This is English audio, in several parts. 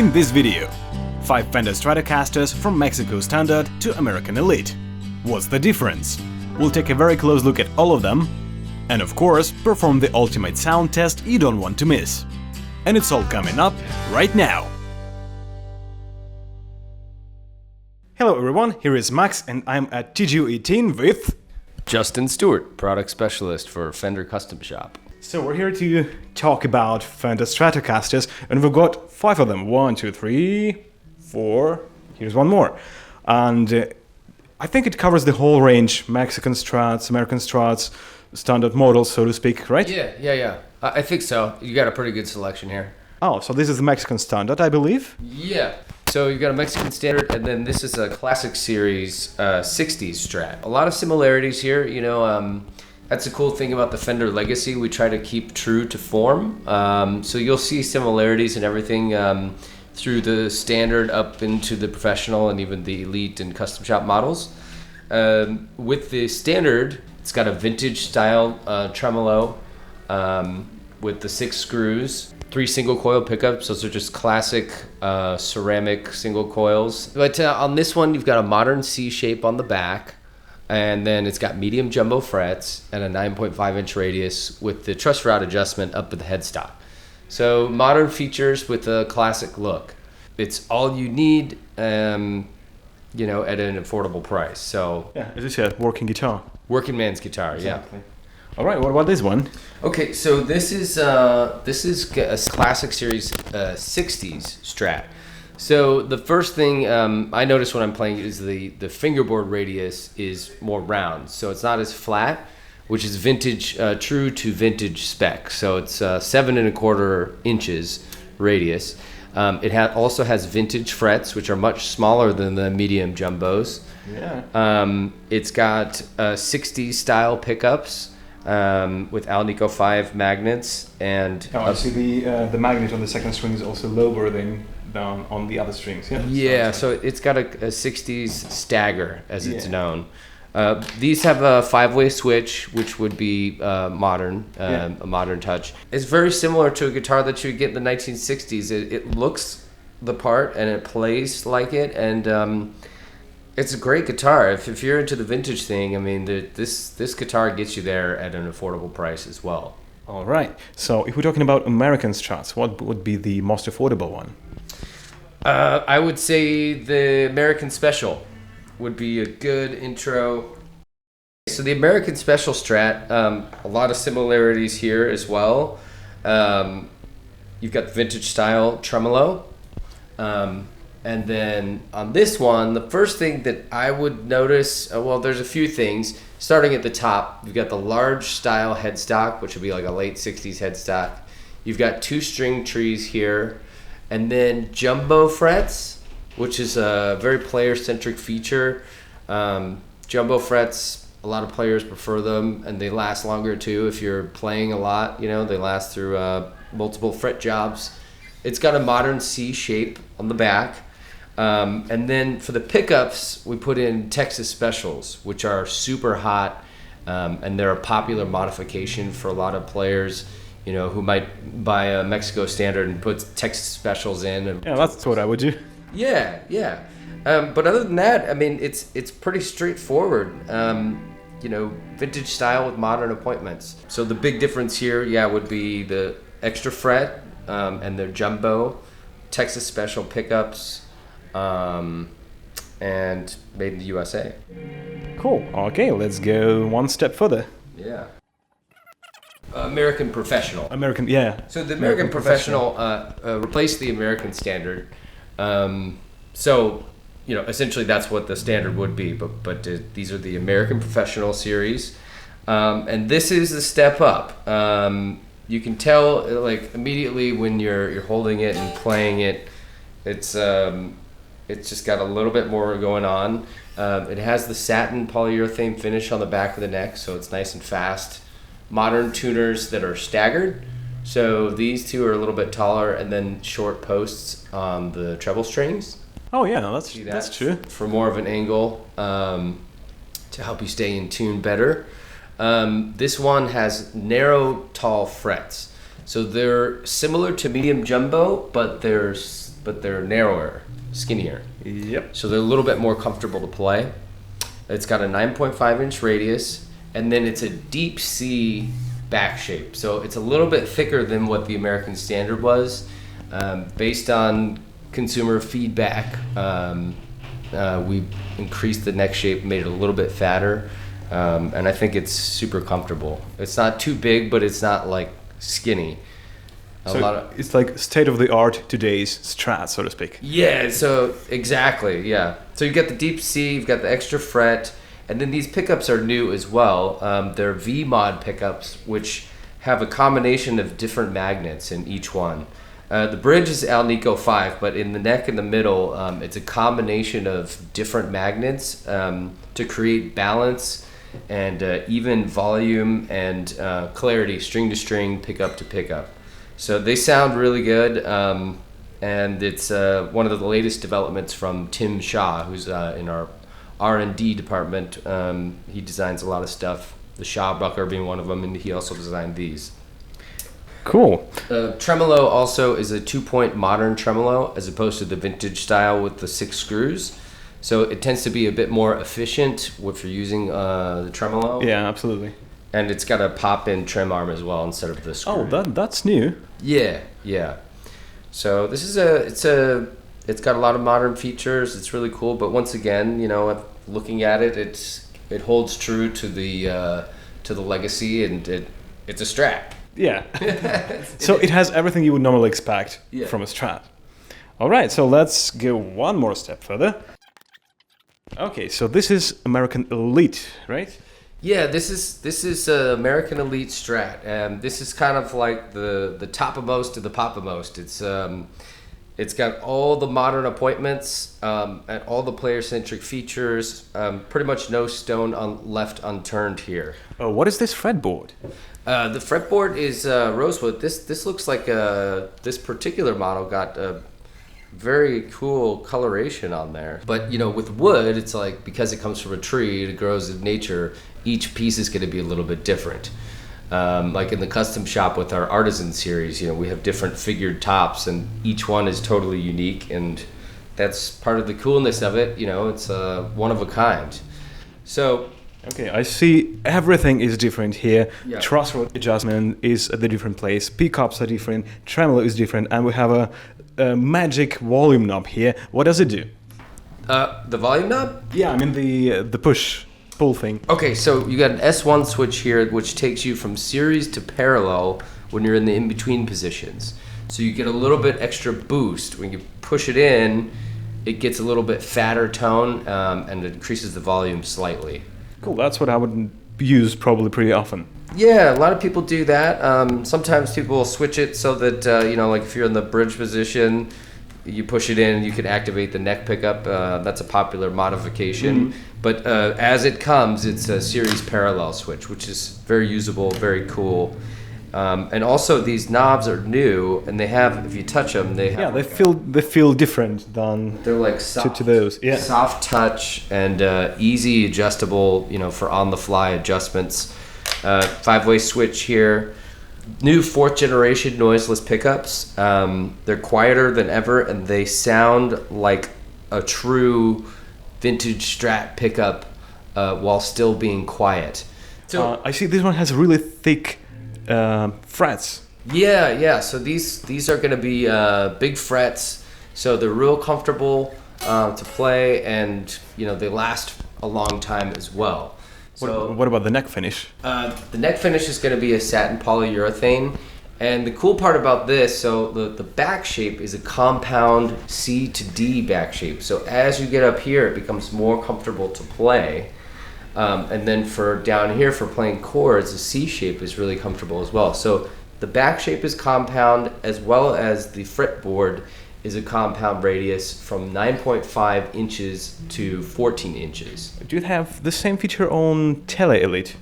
In this video, 5 Fender Stratocasters from Mexico Standard to American Elite. What's the difference? We'll take a very close look at all of them, and of course, perform the ultimate sound test you don't want to miss. And it's all coming up right now! Hello everyone, here is Max and I'm at TGU18 with... Justin Stewart, product specialist for Fender Custom Shop. So we're here to talk about Fender Stratocasters, and we've got 5 of them. 1, 2, 3, 4, here's one more. And I think it covers the whole range, Mexican Strats, American Strats, standard models, so to speak, right? Yeah. I think so. You got a pretty good selection here. Oh, so this is the Mexican Standard, I believe? Yeah. So you got a Mexican Standard, and then this is a Classic Series 60s Strat. A lot of similarities here, you know. That's the cool thing about the Fender legacy. We try to keep true to form. So you'll see similarities in everything through the Standard up into the Professional and even the Elite and Custom Shop models. With the Standard, it's got a vintage style tremolo with the 6 screws. 3 single coil pickups. Those are just classic ceramic single coils. But on this one, you've got a modern C shape on the back, and then it's got medium jumbo frets and a 9.5 inch radius with the truss rod adjustment up at the headstock. So modern features with a classic look. It's all you need, you know, at an affordable price. So yeah, as you said, working guitar. Working man's guitar, exactly. Yeah. All right, what about this one? Okay, so this is a Classic Series 60s Strat. So the first thing I notice when I'm playing is the fingerboard radius is more round, so it's not as flat, which is vintage, true to vintage spec. So it's 7 1/4 inches radius. It also has vintage frets, which are much smaller than the medium jumbos. Yeah. It's got 60s style pickups. With Alnico 5 magnets and... Oh, I see the magnet on the second string is also lower than down on the other strings. Yeah, so it's got a 60s stagger, as it's known. These have a 5-way switch, which would be modern, a modern touch. It's very similar to a guitar that you would get in the 1960s. It looks the part and it plays like it, and it's a great guitar. If you're into the vintage thing, I mean, this guitar gets you there at an affordable price as well. All right. So if we're talking about American Strats, what would be the most affordable one? I would say the American Special would be a good intro. So the American Special Strat, a lot of similarities here as well. You've got the vintage style tremolo. And then on this one, the first thing that I would notice, well, there's a few things. Starting at the top, you've got the large style headstock, which would be like a late 60s headstock. You've got 2 string trees here, and then jumbo frets, which is a very player-centric feature. Jumbo frets, a lot of players prefer them, and they last longer too. If you're playing a lot, you know, they last through multiple fret jobs. It's got a modern C shape on the back. And then for the pickups, we put in Texas Specials, which are super hot, and they're a popular modification for a lot of players, you know, who might buy a Mexico Standard and put Texas Specials in. Yeah, that's what I would do. Yeah. But other than that, I mean, it's pretty straightforward. You know, vintage style with modern appointments. So the big difference here, would be the extra fret and their jumbo Texas Special pickups. And made in the USA. Cool. Okay, let's go one step further. Yeah. American Professional. So the American Professional replaced the American Standard. So, you know, essentially that's what the Standard would be, but these are the American Professional series. And this is a step up. You can tell, like, immediately when you're holding it and playing it, it's just got a little bit more going on. It has the satin polyurethane finish on the back of the neck, so it's nice and fast. Modern tuners that are staggered. So these two are a little bit taller, and then short posts on the treble strings. Oh yeah, that's true. For more of an angle to help you stay in tune better. This one has narrow, tall frets. So they're similar to medium jumbo, but they're but they're narrower, skinnier. Yep. So they're a little bit more comfortable to play. It's got a 9.5-inch radius, and then it's a deep C back shape. So it's a little bit thicker than what the American Standard was. Based on consumer feedback, we increased the neck shape, made it a little bit fatter, and I think it's super comfortable. It's not too big, but it's not like skinny. It's like state-of-the-art today's Strat, so to speak. Yeah, so exactly, yeah. So you get the deep C, you've got the extra fret, and then these pickups are new as well. They're V-mod pickups, which have a combination of different magnets in each one. The bridge is Alnico 5, but in the neck in the middle, it's a combination of different magnets to create balance and even volume and clarity, string to string, pickup to pickup. So they sound really good, and it's one of the latest developments from Tim Shaw, who's in our R&D department. He designs a lot of stuff, the Shaw Bucker being one of them, and he also designed these. Cool. Tremolo also is a 2-point modern tremolo as opposed to the vintage style with the 6 screws. So it tends to be a bit more efficient if you're using the tremolo. Yeah, absolutely. And it's got a pop-in trim arm as well instead of the screw. Oh, that's new. Yeah. So this is it's got a lot of modern features. It's really cool, but once again, looking at it, it holds true to the legacy, and it's a Strat. Yeah. So it has everything you would normally expect from a Strat. All right, so let's go one more step further. Okay, so this is American Elite, right? Yeah, this is American Elite Strat, and this is kind of like the topmost of the popmost. It's got all the modern appointments and all the player-centric features. Pretty much no stone left unturned here. Oh, what is this fretboard? The fretboard is rosewood. This looks like this particular model got a very cool coloration on there. But with wood, it's like because it comes from a tree, it grows in nature. Each piece is going to be a little bit different. Like in the custom shop with our Artisan series, we have different figured tops, and each one is totally unique, and that's part of the coolness of it. It's one of a kind. So. Okay, I see everything is different here. Yeah. Truss rod adjustment is at the different place. Pickups are different. Tremolo is different, and we have a magic volume knob here. What does it do? The volume knob? Yeah, I mean the pull thing. Okay, so you got an S1 switch here, which takes you from series to parallel when you're in the in-between positions. So you get a little bit extra boost. When you push it in, it gets a little bit fatter tone, and it increases the volume slightly. Cool, that's what I would use probably pretty often. Yeah, a lot of people do that. Sometimes people will switch it so that, like if you're in the bridge position, you push it in and you can activate the neck pickup. That's a popular modification. Mm-hmm. But as it comes, it's a series parallel switch, which is very usable, very cool. And also these knobs are new, and they have, if you touch them, they have they feel different than they're like soft, to those. Yeah, soft touch and easy adjustable, for on-the-fly adjustments. 5-way switch here. New 4th generation noiseless pickups. They're quieter than ever, and they sound like a true vintage Strat pickup while still being quiet. So I see this one has really thick frets. Yeah. So these are going to be big frets, so they're real comfortable to play, and they last a long time as well. So what about the neck finish? The neck finish is going to be a satin polyurethane, and the cool part about this, so the back shape is a compound C to D back shape. So as you get up here, it becomes more comfortable to play. And then for down here for playing chords, the C shape is really comfortable as well. So the back shape is compound, as well as the fretboard is a compound radius from 9.5 inches to 14 inches. Do you have the same feature on Tele Elite?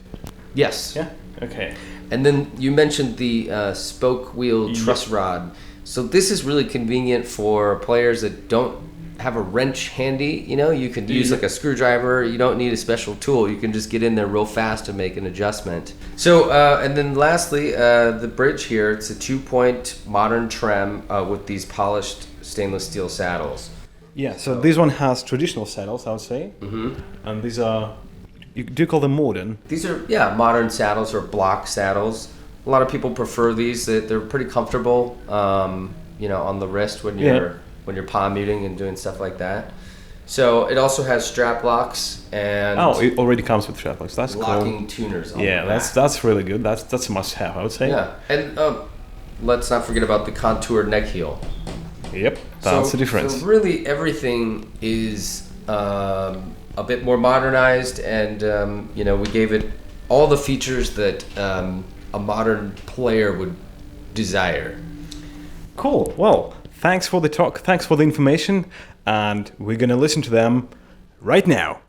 Yes. Yeah. Okay. And then you mentioned the spoke wheel truss rod. So this is really convenient for players that don't have a wrench handy. You can use like a screwdriver. You don't need a special tool. You can just get in there real fast and make an adjustment. So and then lastly, the bridge here, it's a 2-point modern trem with these polished stainless steel saddles. Yeah, so this one has traditional saddles, I would say. And these are, do you call them modern? These are, yeah, modern saddles or block saddles. A lot of people prefer these. They're pretty comfortable, on the wrist when you're palm muting and doing stuff like that. So it also has strap locks and it already comes with strap locks. That's locking cool. tuners. On Yeah, the back. that's really good. That's a must-have, I would say. Yeah, and let's not forget about the contour neck heel. Yep, that's the difference. So really, everything is a bit more modernized, and we gave it all the features that a modern player would desire. Cool. Well, thanks for the talk. Thanks for the information, and we're gonna listen to them right now.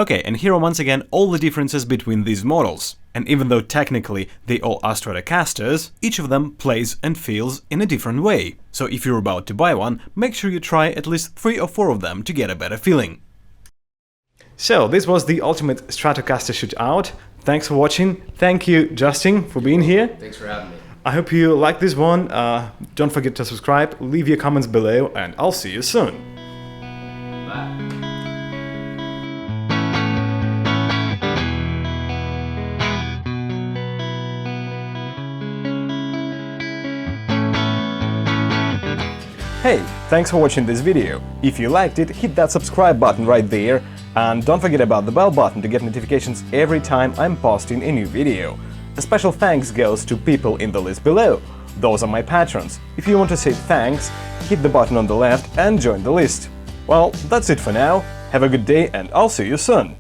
Okay, and here are once again all the differences between these models. And even though technically they all are Stratocasters, each of them plays and feels in a different way. So if you're about to buy one, make sure you try at least 3 or 4 of them to get a better feeling. So this was the ultimate Stratocaster shootout. Thanks for watching. Thank you, Justin, for being here. Thanks for having me. I hope you liked this one. Don't forget to subscribe, leave your comments below, and I'll see you soon. Bye. Hey, thanks for watching this video. If you liked it, hit that subscribe button right there, and don't forget about the bell button to get notifications every time I'm posting a new video. A special thanks goes to people in the list below. Those are my patrons. If you want to say thanks, hit the button on the left and join the list. Well, that's it for now. Have a good day and I'll see you soon.